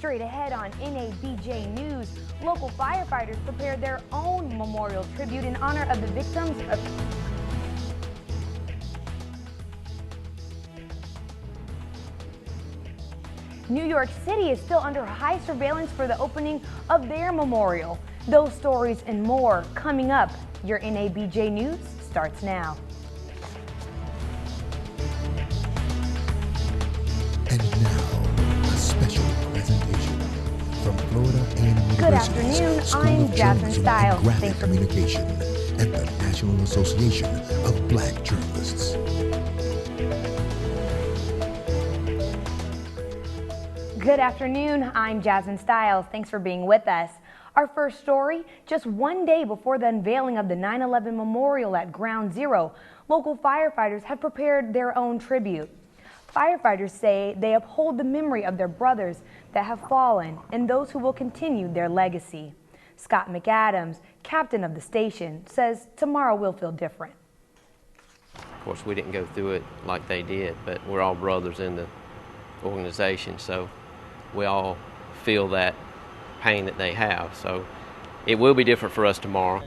Straight ahead on NABJ News, local firefighters prepared their own memorial tribute in honor of the victims of... New York City is still under high surveillance for the opening of their memorial. Those stories and more coming up. Your NABJ News starts now. And now, a special presentation from Florida A&M Good afternoon, I'm Jasmine Style. And Graphic Communication and the National Association of Black Journalists. Good afternoon, I'm Jasmine Style. Thanks for being with us. Our first story, just one day before the unveiling of the 9/11 memorial at Ground Zero, local firefighters have prepared their own tribute. Firefighters say they uphold the memory of their brothers that have fallen and those who will continue their legacy. Scott McAdams, captain of the station, says tomorrow will feel different. Of course, we didn't go through it like they did, but we're all brothers in the organization, so we all feel that pain that they have. So it will be different for us tomorrow.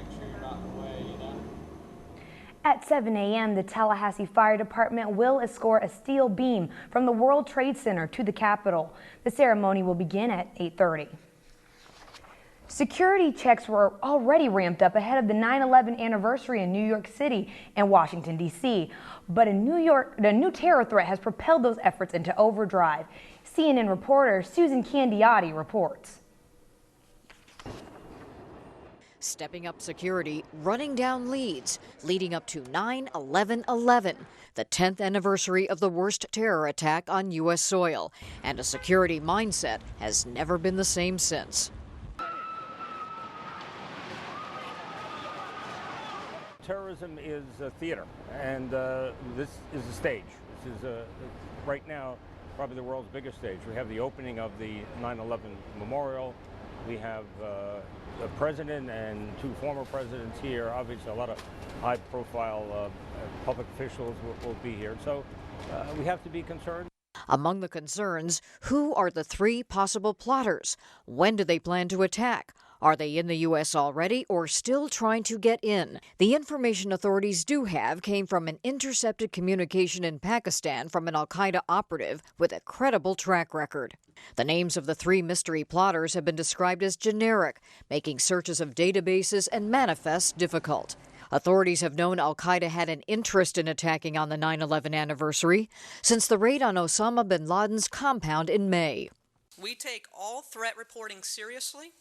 At 7 a.m., the Tallahassee Fire Department will escort a steel beam from the World Trade Center to the Capitol. The ceremony will begin at 8:30. Security checks were already ramped up ahead of the 9/11 anniversary in New York City and Washington, D.C. But a new terror threat has propelled those efforts into overdrive. CNN reporter Susan Candiotti reports. Stepping up security, running down leads, leading up to 9/11/11, the 10th anniversary of the worst terror attack on U.S. soil. And a security mindset has never been the same since. Terrorism is a theater, and this is a stage. This is, right now, probably the world's biggest stage. We have the opening of the 9/11 memorial. We have the president and two former presidents here. Obviously, a lot of high-profile public officials will be here. So we have to be concerned. Among the concerns, who are the three possible plotters? When do they plan to attack? Are they in the U.S. already or still trying to get in? The information authorities do have came from an intercepted communication in Pakistan from an al-Qaeda operative with a credible track record. The names of the three mystery plotters have been described as generic, making searches of databases and manifests difficult. Authorities have known al-Qaeda had an interest in attacking on the 9/11 anniversary since the raid on Osama bin Laden's compound in May. We take all threat reporting seriously,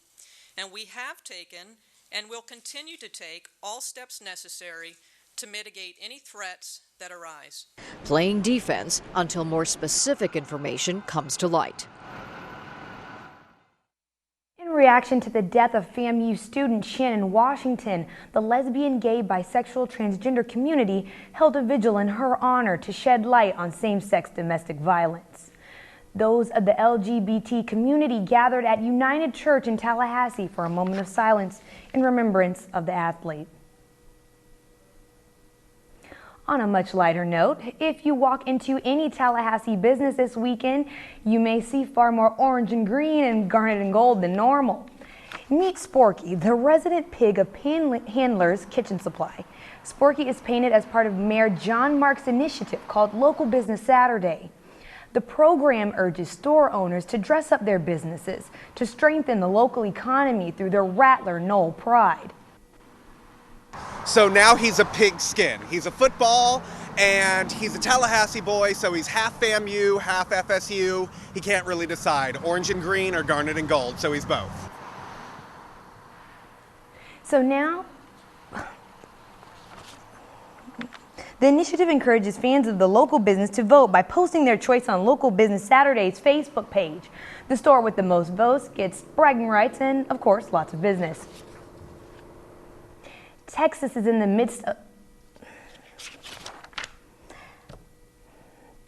and we have taken and will continue to take all steps necessary to mitigate any threats that arise. Playing defense until more specific information comes to light. In reaction to the death of FAMU student Shannon Washington, the lesbian, gay, bisexual, transgender community held a vigil in her honor to shed light on same-sex domestic violence. Those of the LGBT community gathered at United Church in Tallahassee for a moment of silence in remembrance of the athlete. On a much lighter note, if you walk into any Tallahassee business this weekend, you may see far more orange and green and garnet and gold than normal. Meet Sporky, the resident pig of Handler's Kitchen Supply. Sporky is painted as part of Mayor John Mark's initiative called Local Business Saturday. The program urges store owners to dress up their businesses to strengthen the local economy through their Rattler Noles Pride. So now he's a pigskin. He's a football and he's a Tallahassee boy, so he's half FAMU, half FSU. He can't really decide, orange and green or garnet and gold, so he's both. So now, the initiative encourages fans of the local business to vote by posting their choice on Local Business Saturday's Facebook page. The store with the most votes gets bragging rights and, of course, lots of business. Texas is in the midst of...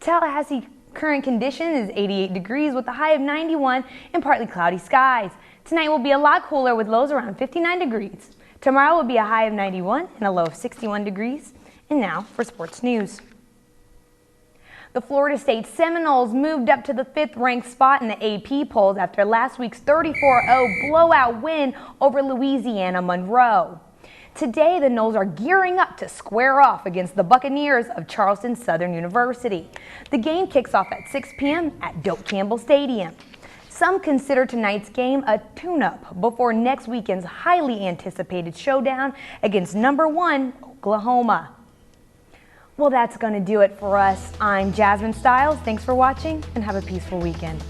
Tallahassee current condition is 88 degrees with a high of 91 and partly cloudy skies. Tonight will be a lot cooler with lows around 59 degrees. Tomorrow will be a high of 91 and a low of 61 degrees. And now for sports news. The Florida State Seminoles moved up to the 5th ranked spot in the AP polls after last week's 34-0 blowout win over Louisiana Monroe. Today, the Noles are gearing up to square off against the Buccaneers of Charleston Southern University. The game kicks off at 6 p.m. at Doak Campbell Stadium. Some consider tonight's game a tune-up before next weekend's highly anticipated showdown against #1 Oklahoma. Well, that's going to do it for us. I'm Jasmine Style. Thanks for watching and have a peaceful weekend.